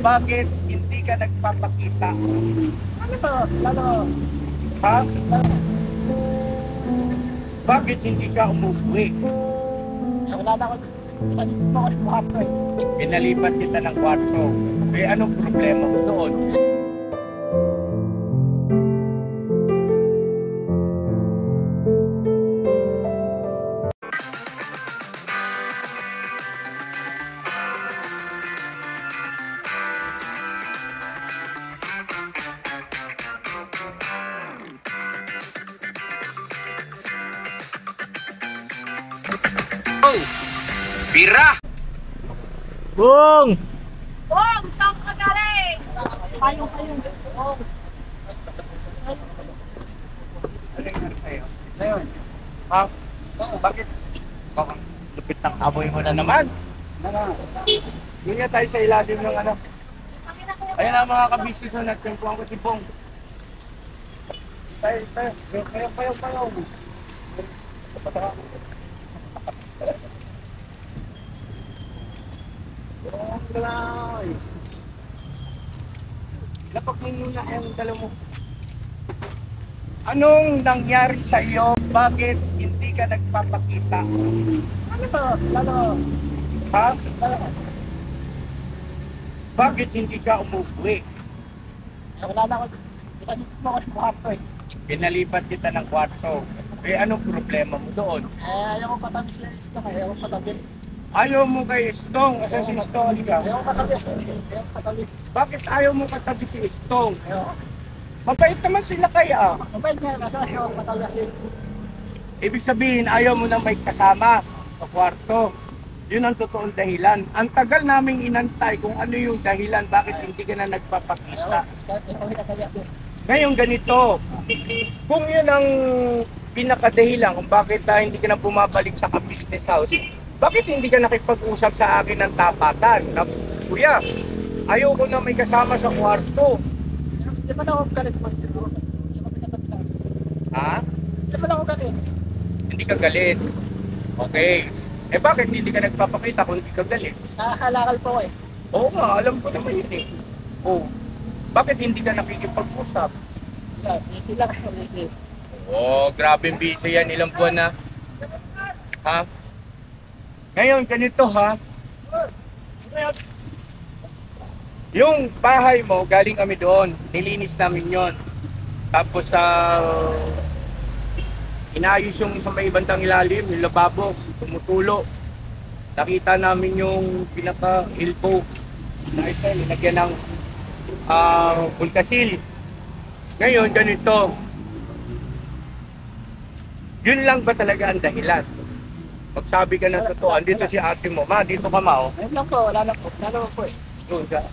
bakit hindi ka nagpapakita? Ano ba? Lalo. Ha? Bakit hindi ka umuwi? Wala na ako. Hindi mo ako kwarto eh. Pinalipat kita ng kwarto. Eh, anong problema mo doon? Oh! Bira! Bong! Bong, saan ka galing? Payong. Oh. Ano yung sa'yo? Ngayon. Ha? Bakit? Baka lupit ng amoy mo na naman. Yun nga tayo sa ilalim ng ano. Ayan ang mga kabisnes na nagtempuhan ko si Bong. Payo. Lapag mo muna ang dala mo. Anong nangyari sa iyo? Bakit hindi ka nagpapakita? Ano ba? Lalo. Ha? Bakit hindi ka umuwi? Wala na ako. Hindi mo ako kwarto eh. Pinalipat kita ng kwarto. Eh, anong problema mo doon? Ayaw ko patabi sa isto. Ayaw ko patabi. Ayaw mo kay Stong. Asan si Stong? Halika. Ayaw ko patabi sa isto. Ayaw ko patabi. Bakit ayaw mo katabi si Stong? Ayaw ko. Mabait naman sila kaya. Mabait nga. Kasi ayaw ko patabi sa isto. Ibig sabihin, ayaw mo nang may kasama sa kwarto. Yun ang totoong dahilan. Ang tagal naming inantay kung ano yung dahilan, bakit hindi ka na nagpapakita. Kahit ikaw hindi patabi sa isto. Ngayon ganito, kung yun ang pinakadahilan kung bakit hindi ka na bumabalik sa business house, bakit hindi ka nakipag-usap sa akin ng tapatan? Na, kuya, ayaw ko na may kasama sa kwarto. Hindi pa na ako galit mo. Hindi pa pinatabi lang. Ha? Hindi pa na ako galit. Hindi ka galit. Okay. Eh bakit hindi ka nagpapakita kung hindi ka galit? Nakakalakal po eh. Oo nga, alam ko naman yun eh. Oh, bakit hindi ka nakikipag-usap? Busy lang ako. Busy. Oh, grabing busy yan. Ilang buwan na. Ha? Ngayon, ganito ha. Yung bahay mo, galing kami doon. Nilinis namin yon. Tapos inayos yung sa may bandang ilalim, yung lababo, tumutulo. Nakita namin yung pinaka-elbow. Nakita, nilagyan ng pulkasil. Ngayon, ganito. Yun lang ba talaga ang dahilan? Magsabi ka ng totoo, andito si ate mo. Ma, dito ka ma, oh. Ayun lang po. Wala lang po. Lalo po eh. Doon ka.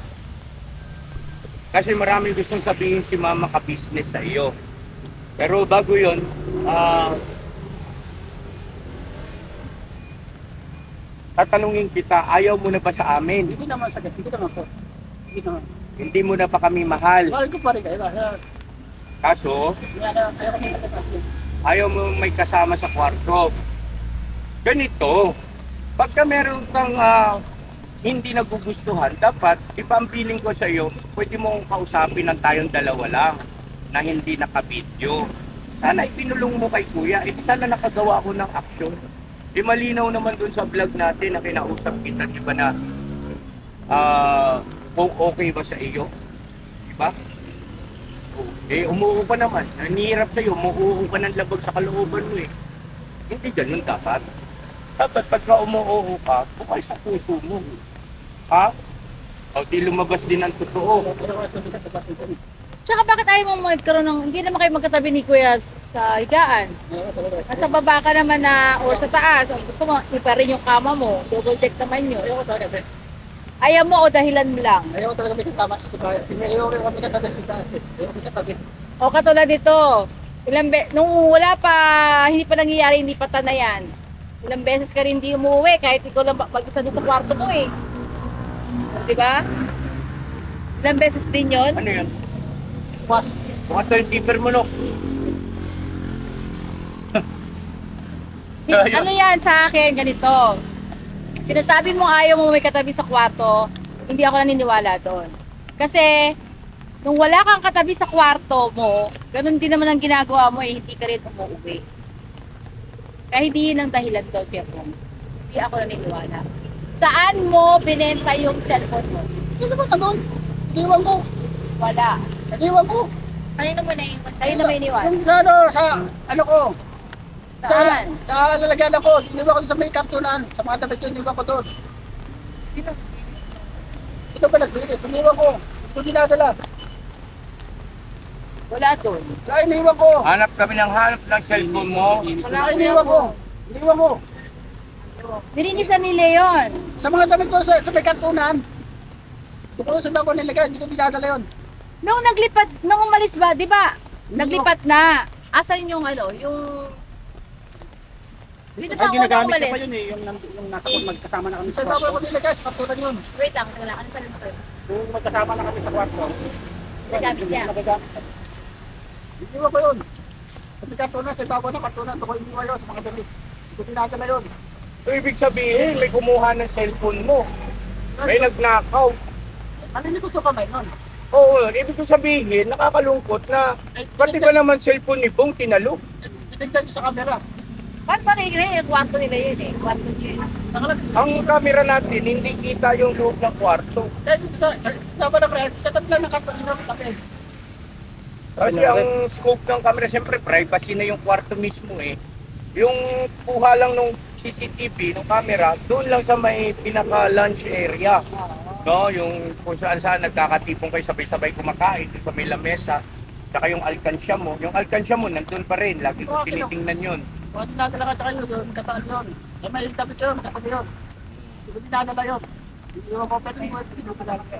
Kasi maraming gustong sabihin si mama ka-business sa iyo. Pero bago yun, tatanungin kita, ayaw mo na ba sa amin? Hindi naman sakit. Hindi naman po. Hindi naman. Hindi mo na pa kami mahal. Mahal ko pa rin kayo. Kaso, Ayaw ko may patabi. ayaw mo may kasama sa kwarto. Ganito, pagka meron kang hindi nagugustuhan, dapat ipampiling ko sa iyo, pwede mong kausapin ng tayong dalawa lang na hindi naka-video. Sana ipinulong mo kay kuya, sana nakagawa ko ng aksyon. Di malinaw naman dun sa vlog natin na kinausap kita, di ba na kung okay ba sa iyo? Di ba? Eh, umuho pa naman. Nanihirap sa'yo, umuho pa ng labag sa kalooban mo eh. Hindi ganun dapat. Dapat pagka umuho ka, bukay sa puso mo. Ha? O di lumabas din ang totoo. Tsaka bakit ayaw mo magkaroon ng, hindi naman kayo magkatabi ni Kuya sa higaan? Nasa baba ka naman na, or sa taas, o gusto mo, ipa rin yung kama mo, double deck naman nyo. Ayaw ko talaga. Ayaw mo o dahilan mo lang? Ayaw ko talaga may kasama sa bahay. Ayaw ko kami katabi sa taas. Ayaw ko katabi. O katulad dito, nung wala pa, hindi pa nangyayari, hindi pa tanayan. Ilang beses ka rin hindi umuwi, kahit ikaw lang mag-isa doon sa kwarto mo eh. Di ba? Ilang beses din yun? Ano yun? Bukas. Bukas na yung zipper mo, no? Ano yan sa akin, ganito. Sinasabi mo ayaw mo may katabi sa kwarto, hindi ako naniniwala doon. Kasi, nung wala kang katabi sa kwarto mo, ganun din naman ang ginagawa mo hindi ka rin umuwi. Kaya hindi yun ang dahilan doon, Kuya Bong. Hindi ako naniniwala. Saan mo binenta yung cellphone mo? Hindi naman nandun. Iniwan ko. Wala. Iniwan ko. Kanino mo naiwan? Kanino mo iniwan? Sa ano ko. Saan? Sa lalagyan ako. Iniwan ko sa may kartunan. Sa mga damit ko, iniwan ko doon. Sino? Sino ba nagbilis? Iniwan ko. Ito dinadala. Wala doon. Kaya iniwan ko. Hanap kami ng hanap ng cellphone mo. Kaya iniwan ko. Iniwan ko. Nilinisan ni Leon. Sa mga damit ko sa may kartunan. Ito ko sa bako nilagay. Hindi ko dinadala yun. Nung naglipat, nung umalis ba, di ba? Naglipat na. Asan yung ano, yung... Dito pa ako nung umalis. Yung nasa magkasama na kami sa kwarto. Sa bako ko nilagay. Sa kartunan yun. Wait lang, wala. Ano sa lima Yung magkasama na kami sa kwarto. Nagamit niya. Iniwan ko yun. Kasi kartunan, sa bako na kartunan. Ito ko iniwan yun sa mga damit. Hindi ko dinadala yun. So, ibig sabihin, may kumuha ng cellphone mo. May nagnakaw. Nalinig ko sa kamay nun. Oo, ibig ko sabihin, nakakalungkot na pati ba naman cellphone ni Bong tinalo? Titignan ko sa camera. Paano ba nila yung kwarto nila yun eh? Kwarto niya yun. Nakalagay sa Ang camera natin, hindi kita yung loob ng kwarto. Kaya dito sa na pre, katabi lang ng kartunan ng tabi. Kasi ang scope ng camera, siyempre privacy na yung kwarto mismo eh. Yung kuha lang nung CCTV, ng camera, doon lang sa may pinaka-lunch area. No, yung kung saan nagkakatipong kayo sabay-sabay kumakain doon sa may lamesa. Tsaka yung alkansya mo. Yung alkansya mo, nandun pa rin. Lagi ko tinitingnan yun. Kung ano nadala ka kayo, yung kataan yun. Eh may tabi yun, katabi yun. Hindi ko dinadala yun. Hindi ko pwede hindi ko dinadala.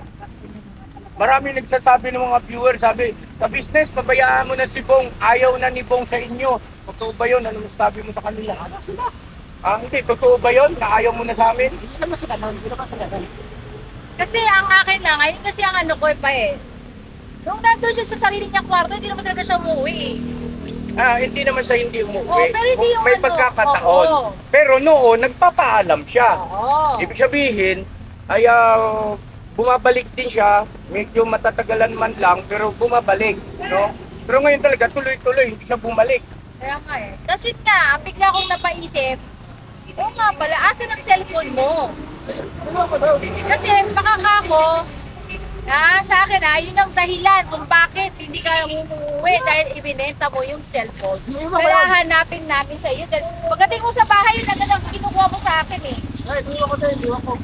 Marami nagsasabi ng mga viewers, sabi, sa business, pabayaan mo na si Bong. Ayaw na ni Bong sa inyo. Totoo ba yun? Ano masasabi mo sa kanila? Ano sila? Hindi. Totoo ba yun? Na ayaw mo na sa amin? Hindi naman sila nun, hindi naman sila nun. Kasi ang akin na, ngayon kasi ang ano ko pa eh. Nung nandun siya sa sarili niyang kwarto, hindi naman talaga siya umuwi eh. Hindi naman sa hindi umuwi. Oo, pero hindi yung May ano, pagkakataon. oo. Pero noon, nagpapaalam siya. Oo. Ibig sabihin, ay bumabalik din siya, medyo matatagalan man lang, pero bumabalik, no? Pero ngayon talaga, tuloy-tuloy, hindi siya bumalik. Kaya nga eh. Tapos yun nga, bigla akong napaisip, oo nga pala, asan ang cellphone mo? Iniwan ko daw. Kasi baka ako, sa akin yun ang dahilan kung bakit hindi ka umuwi dahil ibinenta mo yung cellphone. Kaya hanapin namin sa iyo. Pagdating mo sa bahay, yun agad ang kinukuha mo sa akin eh. Ay, iniwan ko din, iniwan ko.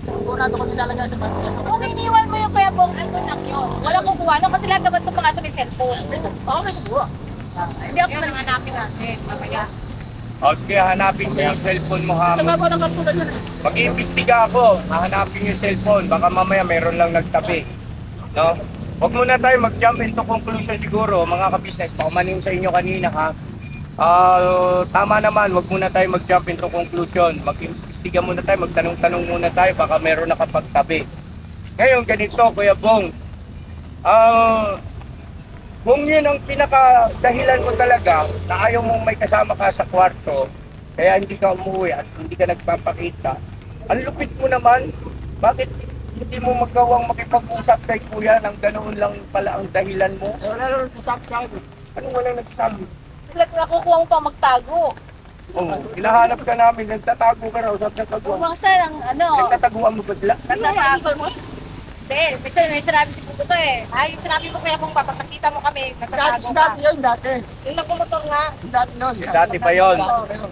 Sigurado ko nilalagay sa mga. Kung iniwan mo yung Kuya Bong, ano lang yun. Walang kukuha lang kasi lahat naman ito mga ito may cellphone. Ako may kukuha. Hindi ako nang hanapin natin. Mamaya. O sige, hanapin ko yung cellphone mo, ha? Sa bako ng kartunan yun eh. Mag-iimbestiga ako, hahanapin yung cellphone, baka mamaya meron lang nagtabi. No? Huwag muna tayo mag-jump into conclusion siguro, mga ka-business. Pakumanin sa inyo kanina, ha? Tama naman, huwag muna tayo mag-jump into conclusion. Mag-iimbestiga muna tayo, magtanong-tanong muna tayo, baka meron nakapagtabi. Ngayon, ganito, Kuya Bong. Kung yun ang pinaka-dahilan mo talaga na ayaw mong may kasama ka sa kwarto, kaya hindi ka umuwi at hindi ka nagpapakita, ang lupit mo naman, bakit hindi mo magawang makipag-usap kay kuya nang ganoon lang pala ang dahilan mo? Eh, wala lang sasabi sa akin. Anong walang nagsasabi? Kasi nakukuha mo pa magtago. Hinahanap ka namin, nagtatago ka raw, sabi nagtataguan. Kung sir, ang ano, Nagtataguan mo ba sila? nagtatago. Hindi, may sinabi si Puto to eh. Ay, sinabi mo kaya kung papakita mo kami, nagtatago ka. Dati yun, dati. Yung nagpumotor nga. Dati yun. Dati pa yun.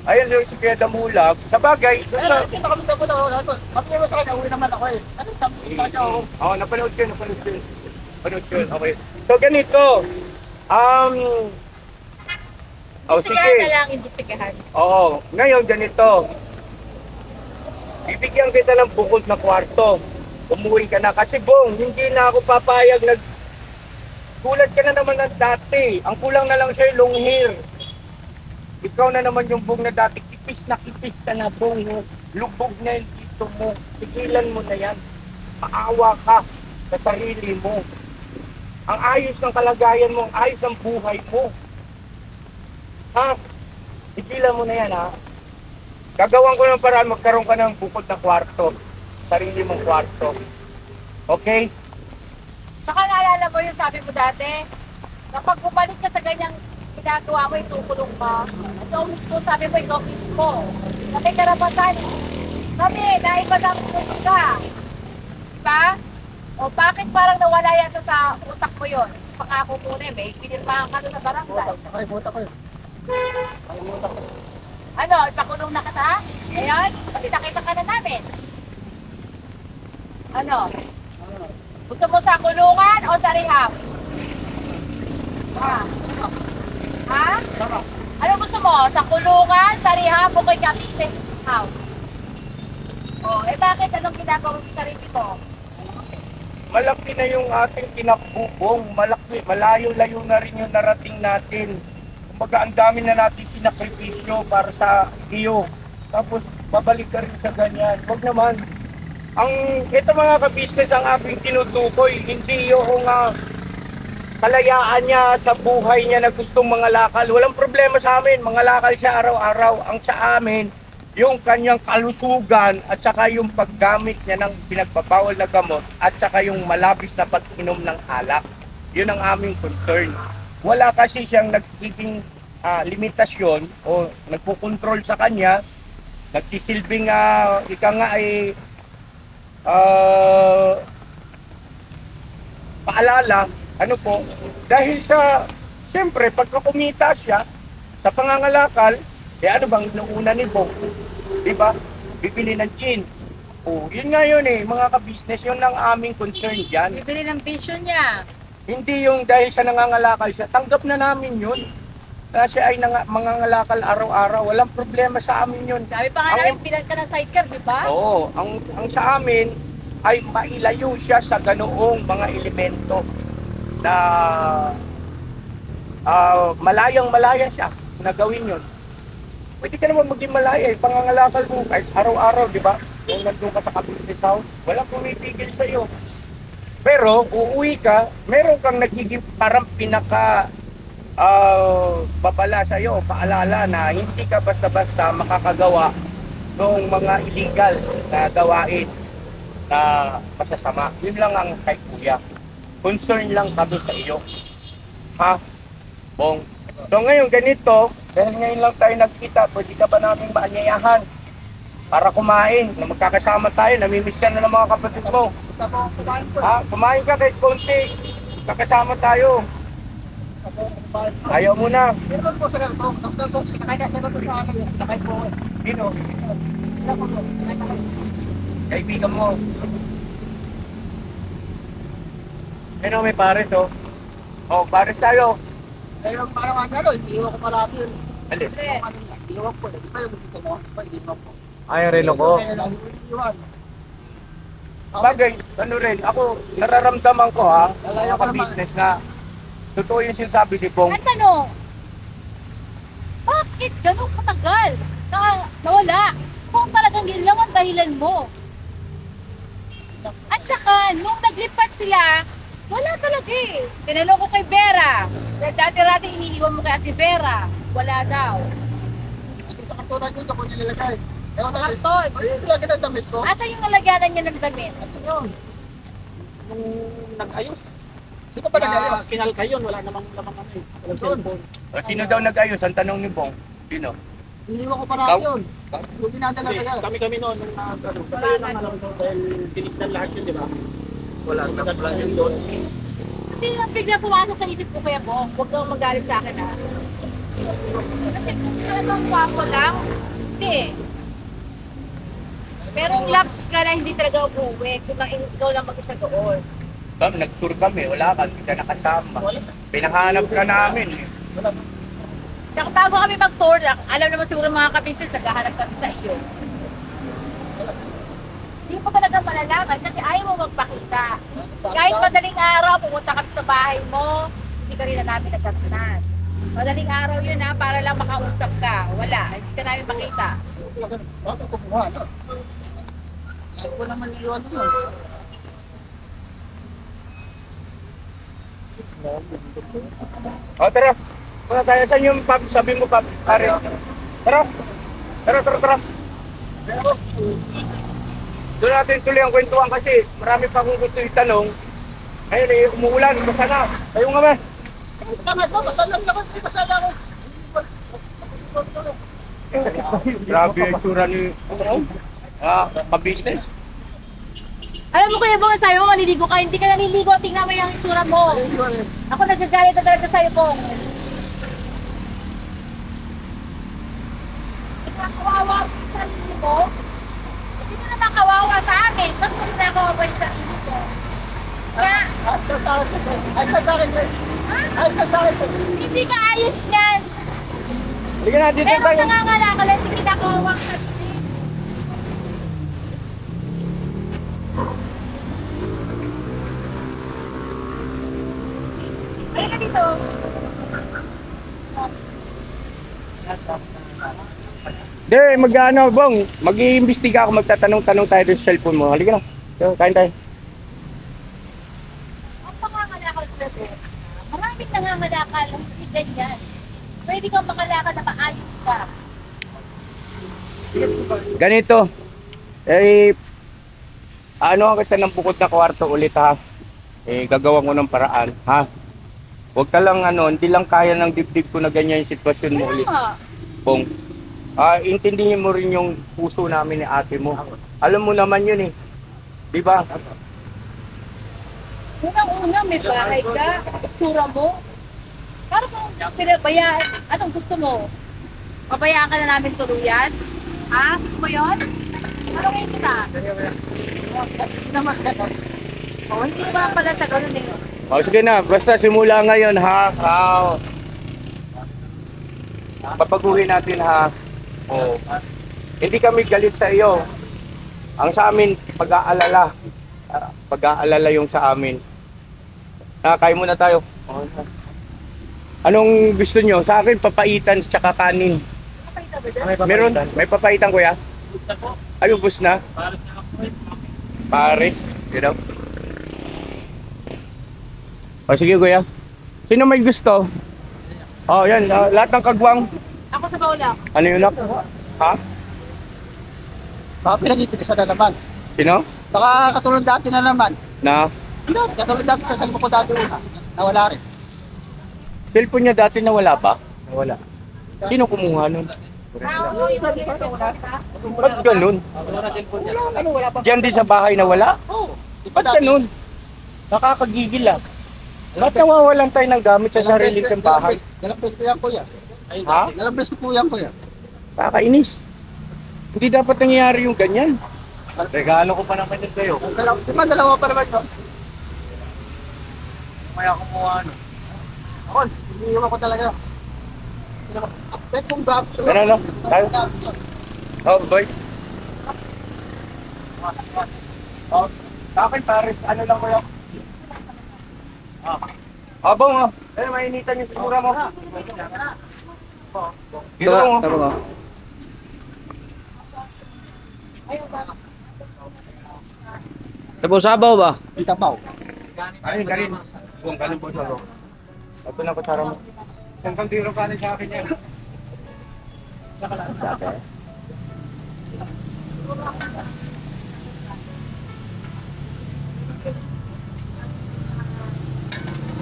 Ayun yung si Kuya Damulag. Sa bagay, Pero kita kami sa puno. Kami naman sa kanya, uwi naman ako eh. Ano sabi ko niya ako? napanood ko. Napanood ko. Okay. So ganito. Imbestigahan sige. na lang, imbestigahan. Oo. Ngayon, ganito. Bibigyan kita ng bukod na kwarto. Umuwi ka na. Kasi Bong, hindi na ako papayag tulad ka na naman ng dati. Ang kulang na lang sa'yo, long hair. Ikaw na naman yung Bong na dati. Kipis ka na, Bong. Lubog na yung dito mo. Tigilan mo na yan. Maawa ka sa sarili mo. Ang ayos ng kalagayan mo, ang ayos ng buhay mo. Ha? Tigilan mo na yan, ha? Gagawan ko ng paraan, magkaroon ka ng bukod na kwarto. Sarili mong kwarto. Okay? Saka naalala mo yung sabi mo dati, kapag bumalik ka sa ganyang ginagawa mo, itukulong ka. Ikaw mismo, sabi mo, ikaw mismo. Na may karapatan. Kami, naipadang tulong ka. Diba? O bakit parang nawala yata sa utak mo yun? Pangako muna, may pinirmahan ka doon sa barangay. Nakalimutan ko yun. Nakalimutan ko. Ano, ipakulong na kita? Ayan, kasi nakita ka na namin. Ano? Gusto mo sa kulungan o sa rehab? Ha? Ha? Ano gusto mo? Sa kulungan, sa rehab o kay business house? Oh, eh bakit anong ginagawa mo sa sarili mo? Malaki na yung ating kinakbubong. Malaki, malayo-layo na rin yung narating natin. Kumbaga, ang dami na natin sinakripisyo para sa iyo. Tapos, babalik ka rin sa ganyan. Huwag naman. Ito mga ka-business ang aking tinutukoy. Hindi yung kalayaan niya sa buhay niya na gustong mangalakal. Walang problema sa amin. Mangalakal siya araw-araw. Ang sa amin, yung kanyang kalusugan at saka yung paggamit niya ng pinagbabawal na gamot at saka yung malabis na pag-inom ng alak. Yun ang aming concern. Wala kasi siyang nagiging limitasyon o nagpukontrol sa kanya, nagsisilbing ika nga ay paalala, ano po, dahil sa, siyempre, pagka kumita siya sa pangangalakal, ano bang inuuna ni Bong? Diba? Bibili ng gin. Oh, yun nga yun mga ka-business, yun ang aming concern dyan. Bibili ng pension niya. Hindi yung dahil sa nangangalakal siya, tanggap na namin yun. Kasi ay mangangalakal araw-araw, walang problema sa amin yun. Sabi pa nga namin, bilan ka ng sidecar, di ba? Oo, ang sa amin ay mailayo siya sa ganoong mga elemento na malayang-malaya siya na gawin yun. Pwede ka naman maging malaya pangangalakal mo kahit araw-araw, di ba? Kung nandun ka sa business house, walang pumipigil sa iyo. Pero uuwi ka, meron kang nagiging parang pinaka babala sa iyo, paalala na hindi ka basta-basta makakagawa ng mga illegal na gawain na masasama. Yun lang ang kay Kuya. Concern lang kami sa iyo. Ha? Bong. So ngayon ganito, dahil ngayon lang tayo nagkita, pwede ka ba namin maanyayahan para kumain, na magkakasama tayo, namimiss ka na ng mga kapatid mo. Gusto ko kumain po. Ha? Kumain ka kahit konti, kakasama tayo. Gusto ko kumain po. Ayaw mo na. Pero po sa ganito, gusto ko, pinakain na siya po sa akin. Pinakain po. Dino, Pinakain po. Pinakain po. kaibigan mo. Ano may pares oh. Oh, pares tayo. Kaya yung parang ano, iniiwan ko palagi yun. Alin? Iniiwan ko. Di ba yung dito mo? Di ba iniiwan ko? Ay, relo ko. Kaya lagi ko iniiwan. Bagay, ano rin, ako nararamdaman ko mga ka-business na totoo yung sinasabi ni Bong. Ang tanong, bakit ganun katagal nawala? Kung talagang yun lang ang dahilan mo. At saka, nung naglipat sila, wala talaga eh. Tinanong ko kay Vera. Dati-dati iniiwan mo kay Ate Vera. Wala daw. Ito sa kantonan yun, ako nilalagay. Ewan na, Karton. ayun yung lagi ng damit ko. Asa yung nalagyanan niya ng damit? Ito yun. Nung nag-ayos, Sino ba nag-ayos? kinalkay yun, wala namang lamang ano eh. Walang cellphone. O, sino daw nag-ayos? Ang tanong ni Bong. Sino? Iniiwan ko palagi yun. Yung dinadala Hindi, talaga. kami noon, nung ano, kasi yun ang alam ko, dahil tinignan lahat yun, di ba? Wala yun doon. Kasi yung bigla pumasok sa isip ko kaya mo, huwag kang magalit sa akin ha. Kasi kung talagang wapo lang, hindi. Pero yung laps ka na hindi talaga umuwi kung ikaw lang mag-isa doon. Nag-tour kami, wala ka, hindi ka nakasama. Pinahanap ka namin eh. Tsaka bago kami mag-tour, alam naman siguro mga ka-business, naghahanap kami sa iyo. Hindi mo talaga malalaman kasi ayaw mo magpakita. Kahit madaling araw, pumunta kami sa bahay mo, hindi ka rin na namin nagkatunan. Madaling araw yun ha, para lang makausap ka. Wala, hindi ka namin makita. Bakit ko kumuha, no? Ayaw ko naman iniiwan yun. O tara, punta tayo. Saan yung Paps? Sabi mo Paps, Pares. Tara. Tara. Doon natin tuloy ang kwentuhan kasi marami pa akong gusto itanong. Ngayon eh, umuulan, basta na. Tayo nga ba? Basta lang naman. Basta lang ako. Grabe yung tsura ni pa-business. Alam mo Kuya Bong, sabi mo maliligo ka, hindi ka naliligo, tingnan mo yung itsura mo. Ako nagagalit na talaga sa'yo, Bong. Kawawa mo yung sarili mo. Hindi ka naman kawawa sa amin. Ba't mo nakawawa yung sarili ko? Kaya, Ayos ka sa akin. Ayos ka sa akin. Ayos ka sa akin. hindi ka ayos yan. Sige na, dito Pero tayo. nangangalakal at hindi ka kawawa sa sarili. Ayun ka dito. Hindi, mag-ano, Bong. Mag-iimbestiga ako, magtatanong-tanong tayo doon sa cellphone mo. Halika na. So, kain tayo. Ang pangangalakal ko ito, maraming nangangalakal, hindi ganyan. Pwede kang makalakal na maayos ka. Ganito. Eh, ano ang kasi ng bukod na kwarto ulit ha? Eh, gagawa ko ng paraan, ha? Huwag ka lang hindi lang kaya ng dibdib ko na ganyan yung sitwasyon mo ulit. Nga. Bong. Intindihin mo rin yung puso namin ni ate mo. Alam mo naman yun eh. Di ba? Unang-una, may bahay ka, itsura mo. Para kung pinabayaan, anong gusto mo? Pabayaan ka na namin tuluyan? Ha? Gusto mo yun? Ano ngayon kita? Namas ka to. Oh, hindi naman pala sa ganun eh. O sige na, basta simula ngayon ha. Papaguhin natin ha. O, hindi kami galit sa iyo. Ang sa amin, pag-aalala. Pag-aalala yung sa amin. Kain muna tayo. Anong gusto nyo? Sa akin, papaitan tsaka kanin. Meron? May papaitan kuya? Ay, ubos na? Paris. You know? O sige kuya. Sino may gusto? Oh, yan. Lahat ng kagwang. Ako sa baula. Ano yun nak? Ha? Baka pinag-itigisa na naman. Sino? Baka katulad dati na naman. Na? Hindi, katulad dati sa salmo ko dati una. Nawala rin. Cellphone niya dati nawala ba? Nawala. Sino kumuha nun? Ako, yung mga Ba't ganun? Diyan din sa bahay nawala? Oo. Ba't ganun? Nakakagigil ah. Ba't nawawalan tayo ng gamit sa sarili ng bahay? Dalang beses yan kuya. Ha? Dalang beses po yan kuya. Kakainis. Hindi dapat nangyayari yung ganyan. Regalo ko pa naman yun sa'yo. Di ba dalawa pa naman yun? Kaya kumuha ano? Ako, iniiwan ko talaga. Kung ba? Pero ano? Tayo? Oh, boy. Oh, sa akin Paris, ano lang kuya? Abang ah. Eh, mainitan yung sigura mo. Dito mo. Sabaw-sabaw ba? Itabaw. Kanin. Kung kanin po sa bro. Ito na kutsara mo. Isang kaldero kanin sa akin yan.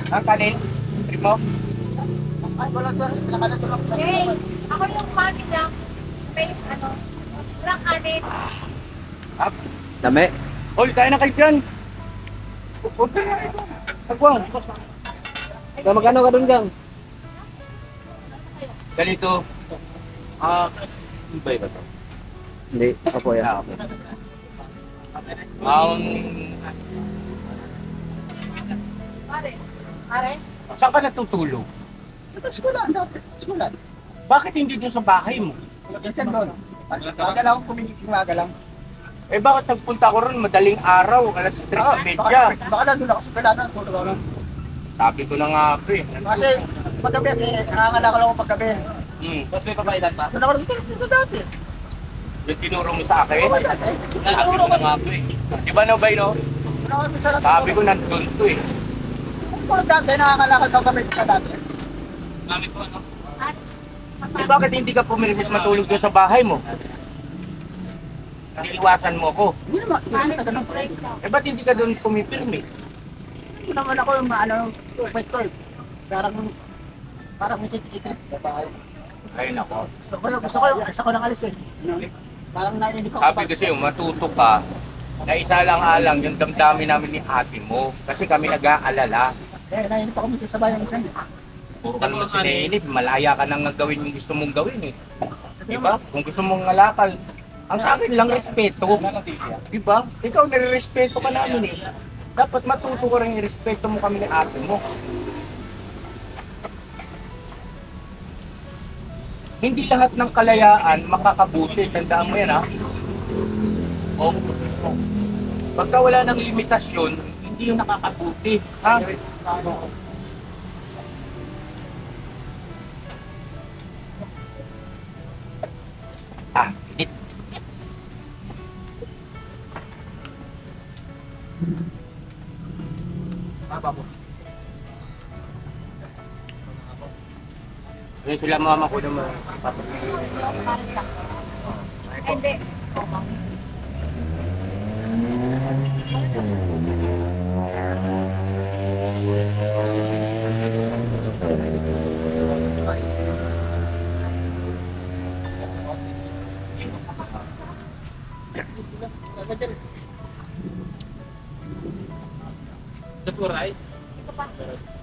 Ang kanin? Primo? Ay, wala to. Pinakalan to lang. Hey, ako yung mami lang. May walang kanin. Up. Dami. Hoy, tayo na kayo dyan. Huwag ka na ito. Agwang. Magkano ka dun, gang? Ganito. Ibay ba ito? Hindi, ako yan. Ares? Saan ka natutulog? Sikulan dati. Sikulan. Bakit hindi doon sa bahay mo? Minsan doon. Maga lang ako kumigising maga lang. Eh bakit nagpunta ko ron madaling araw, alas 3 sa medya? Baka nandun ako sa kailangan. Tulog ako. Sabi ko na nga po eh. Kasi paggabi kasi nangangalakal ako paggabi. Tapos may papaitan pa? Doon ako dito sa dati. Yung tinuro mo sa akin? Oo, dati. Sabi ko na nga po eh. Di ba no, Bay, no? Doon ako minsan lang. Sabi ko nandun to eh. Kung dati nangangalakal sa gabi sa dati. Mami ko ano? Ares? Eh bakit hindi ka pumirmis matulog doon sa bahay mo? Iniiwasan mo ako. Hindi naman, hindi naman sa ganun. Eh, ba't hindi ka doon pumipirmis? Hindi naman ako yung ano, fight ko eh. Parang may titikit. Ay, nako. Gusto ko lang alis eh. Parang naiinip ako. Sabi kasi yung matuto ka, na isa lang alang yung damdamin namin ni ate mo. Kasi kami nag-aalala. Eh, naiinip ako dito sa bayan minsan eh. Puro ka naman siniinip, malaya ka nang gawin yung gusto mong gawin eh. Diba? Kung gusto mong ngalakal, ang sa akin lang respeto. Diba? Ikaw nare-respeto ka namin eh. Dapat matuto ka rin i-respeto mo kami ni ate mo. Hindi lahat ng kalayaan makakabuti. Tandaan mo yan ha. O, pagka wala ng limitasyon, hindi yung nakakabuti. Ha? Ah, init. Ayun sila mama ko naman. Hindi.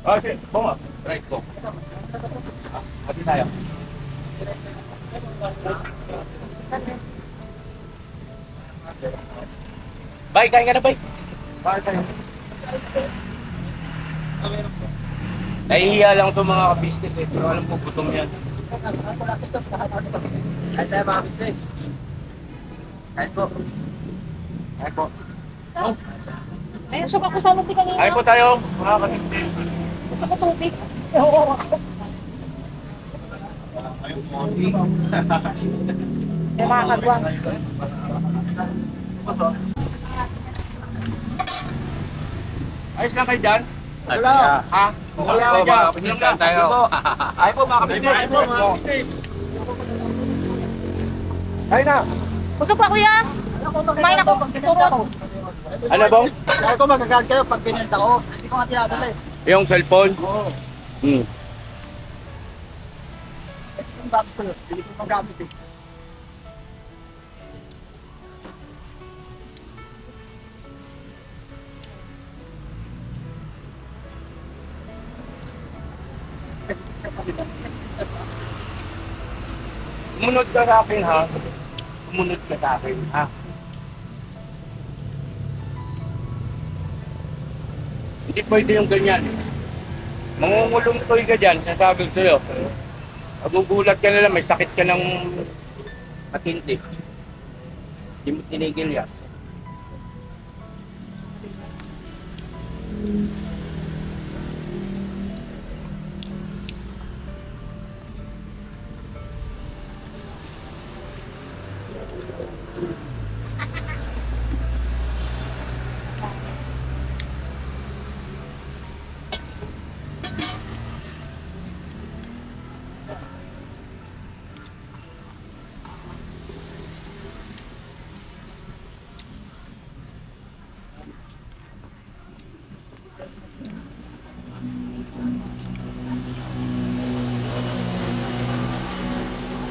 Okay, bunga. Right po. Hati tayo. Bay, kain ka na, bay. Para sa'yo. Nahihiya lang itong mga ka-business eh. Pero alam ko, gutom yan. Kahit tayo mga business. Kahit po. Kain po. Ayun, siya ako sa tubig kanina. Kain po tayo, mga ka-business. Gusto ko tubig. Oo. Yung mga kagwangs. Ayos lang kayo dyan? Wala. Ha? Wala po, ka mga ka-business tayo. Ay po mga kabisnes. Ay po mga kabisnes. Kain na. Busog pa kuya. Kumain ako. Turot. Ano bang? Kaya ko magagalit kayo pag pinenta ko. Hindi ko nga tinadala eh. Yung cellphone? Oo. Hmm. Yung gamit ko yun. Hindi ko magamit eh. Sumunod ka sa akin ha. Sumunod ka sa akin ha. Hindi pwede yung ganyan. Mangungulong toy ka dyan, sasabi ko sa'yo. Magugulat ka na lang, may sakit ka ng matindi. Hindi mo tinigil yan.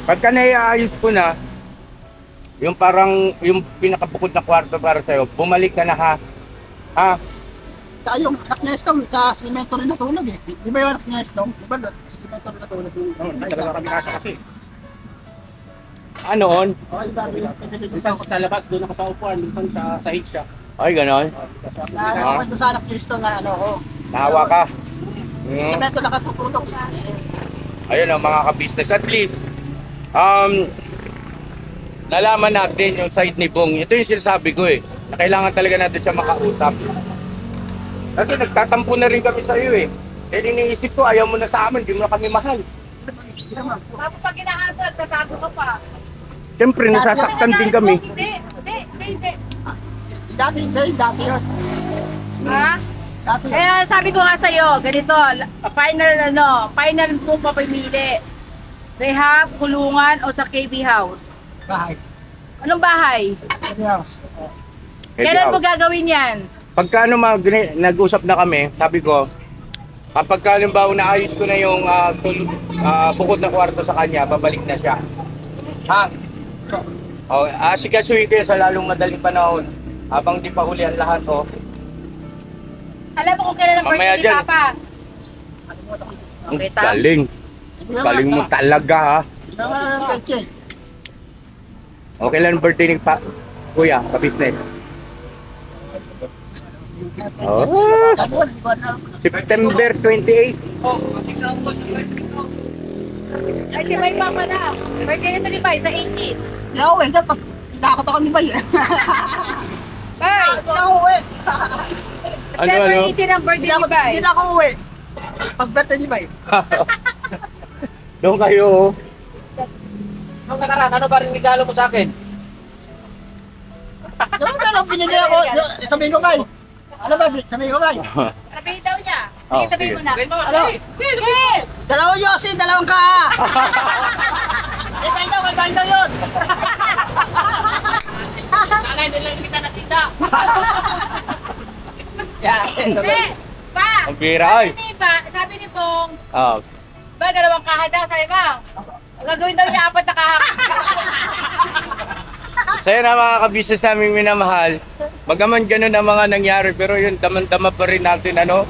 Pagka naiayos ko na, yung parang, yung pinakabukod na kwarto para sa'yo, bumalik ka na ha. Ha? Saka yung anak niya Estong sa simento rin natulog eh. Di ba yung anak niya Estong? Di ba sa simento rin natulog yung... Hindi talaga kami kasya kasi. Anoon? Okay, dami yung Minsan sa labas, doon ako sa upuan. Minsan sa sahig siya. Ay, ganon. Naawa ko doon sa anak niya Estong na ano ko. Nahawa ka. Sa simento nakatutulog eh. Ayun ang mga ka-business. At least, nalaman natin yung side ni Bong. Ito yung sinasabi ko eh. Na kailangan talaga natin siya makausap. Kasi nagtatampo na rin kami sa iyo eh. Kaya iniisip ko, ayaw mo na sa amin, di mo na kami mahal. Tapos pag inaatag, tatago ka pa. Siyempre, nasasaktan din kami. Hindi. Dati yun. Ha? Dati yun. Kaya sabi ko nga sa'yo, ganito, final mo papamili. Rehab, kulungan o sa KB house. Bahay. Anong bahay? Yes. Kailan mo gagawin yan? Pagka ano, nag-usap na kami, sabi ko, kapag halimbawa naayos ko na yung bukod na kwarto sa kanya, babalik na siya. Ha? Oh, asikasuhin ko yun sa lalong madaling panahon. Habang di pa huli ang lahat, oh. Alam mo kung kailan ang Mamaya birthday ni dyan. Papa? Ang Okay, Tam. galing. Galing mo talaga, ha? Tama na ng peche. Okay lang ang birthday ni Kuya, ka-business. Oh, Tabuan, di ba na? September 28. Ay, si May Papa na. Birthday nito ni Bay sa 18. Hindi ako uwi. Pag tinakot ako ni Bay. Bay! Hindi na ako uwi. September 18 ang birthday ni Bay. Hindi na ako uwi. Pag birthday ni Bay. Doon kayo, oh. Nung nakaraan, ano ba rin regalo mo sa akin? Diba meron binili ako? Sabihin ko, Bay. Ano ba? Sabihin ko, Bay. Sabihin daw niya. Sige, Oh, sabihin sige. mo na. Ano? Sige! Dalawang Yossi, dalawang ka. Kay Bay daw yun. Sana hindi lang kita nakita. Hindi! Pa! Ang bira, ay. Sabi ni Bong, Ah, ba, dalawang kaha daw, sabi mo. Gagawin daw niya 4 na kaha. sa'yo na mga ka-business namin minamahal. Bagaman ganun ang mga nangyari, pero yun, daman-dama pa rin natin, ano?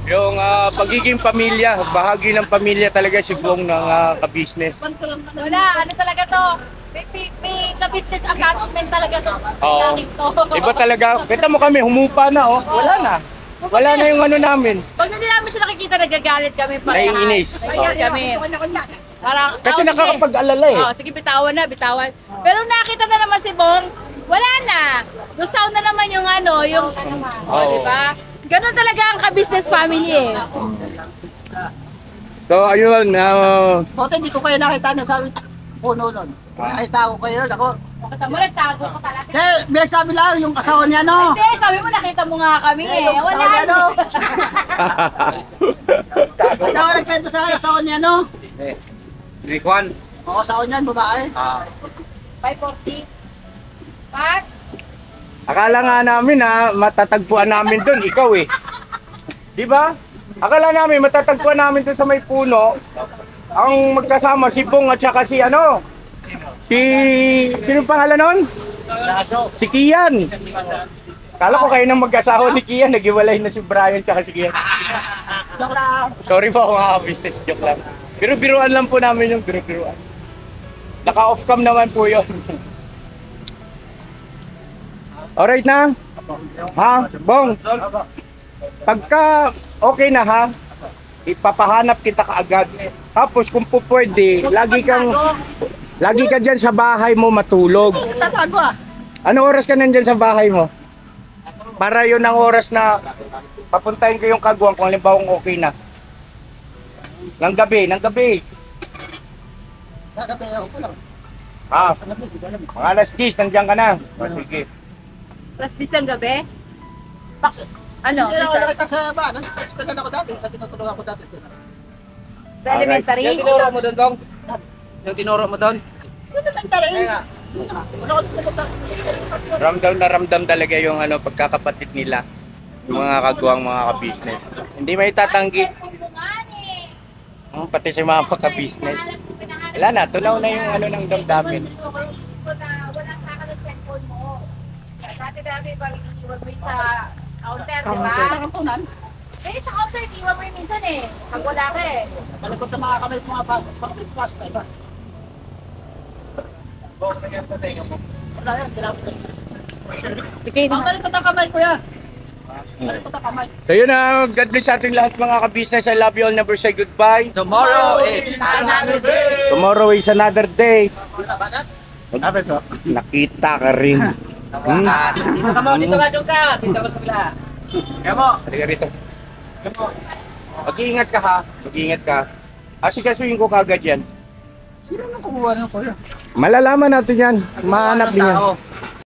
Yung pagiging pamilya, bahagi ng pamilya talaga si Bong ng ka-business. Wala, ano talaga to? May ka-business attachment talaga to. Oo. Yaking to. Iba talaga. Kita mo kami, humupa na, oh. Wala na. Wala na yung ano namin. Pag hindi namin siya nakikita, nagagalit kami pareha. Naiinis. Naiinis kami. Parang, Kasi sige. nakakapag-alala eh. Oh, sige, bitawan na, bitawan. Pero nakita na naman si Bong, wala na. Lusaw na naman yung ano, yung, Oo. di ba? Ganun talaga ang ka-business family eh. So, ayun. Buti hindi ko kayo nakita nung sabi puno nun. Nakita ko kayo. Ako. Nakita mo, nagtago ka pala. Hindi, may sabi lang yung asawa niya, no? Hindi, sabi mo, nakita mo nga kami eh. Yung Wala asawa niya, no? uh, Asawa nagkwento sa asawa niya, no? Rikwan. Oo, asawa niyan, babae. 540. Pat? Akala nga namin matatagpuan namin doon, ikaw eh. Di ba? Akala namin matatagpuan namin doon sa may puno. Ang magkasama si Bong at saka si ano? Sino pangalan nun? Si Kian. Kala ko kayo nang mag-asawa ni Kian, naghiwalay na si Brian at saka si Kian. Joke lang. Sorry po mga business joke lang. Pero biruan lang po namin yung biruan. Naka-off cam naman po yun. Alright na? Ha? Bong? Pagka okay na ha, ipapahanap kita kaagad. Tapos kung po pwede, lagi ka dyan sa bahay mo matulog. Tatago ah. Ano oras ka nandyan sa bahay mo? Para yun ang oras na papuntahin ko yung kagwang kung halimbawa okay na. Ng gabi. Kagabi ako po lang. Ha? Mga alas 10, nandiyan ka na. O, sige. Plus 10 ng gabi? Ano? Hindi na ako nakita sa ba? Sa eskwela na ako dati. Sa tinutulungan ko dati. Sa elementary? Yung tinuro mo doon, Dong? Yung tinuro mo doon? Elementary. Wala ko sa tinutulungan. Ramdam na ramdam talaga yung pagkakapatid nila. Yung mga kagwang, mga ka-business. Hindi may tatanggi. Pati sa mga pagka-business. Wala na, tunaw na yung ng damdamin. Walang saka ng cellphone mo. Dati, parang iniwan mo yung sa counter, di ba? Sa kantunan. Eh, sa counter, iniwan mo yung minsan eh. Pag wala ka eh. Malikot na mga kamay mga pasok tayo. Wala yan, kailangan ko. Sige, Malikot ang kamay ko yan. Malikot ang kamay. So yun na, God bless sa ating lahat mga ka-business. I love you all, never say goodbye. Tomorrow is another day! Tomorrow is another day. Sabi ko. Nakita ka rin. Dito ka mo, dito ka, doon ka! Dito ka sa kabila. Kaya mo, halika rito. Mag-iingat ka ha, mag-iingat ka. Asikasuhin ko kagad yan. Sino nang kumuha ng kuya? Malalaman natin yan, mahanap din yan.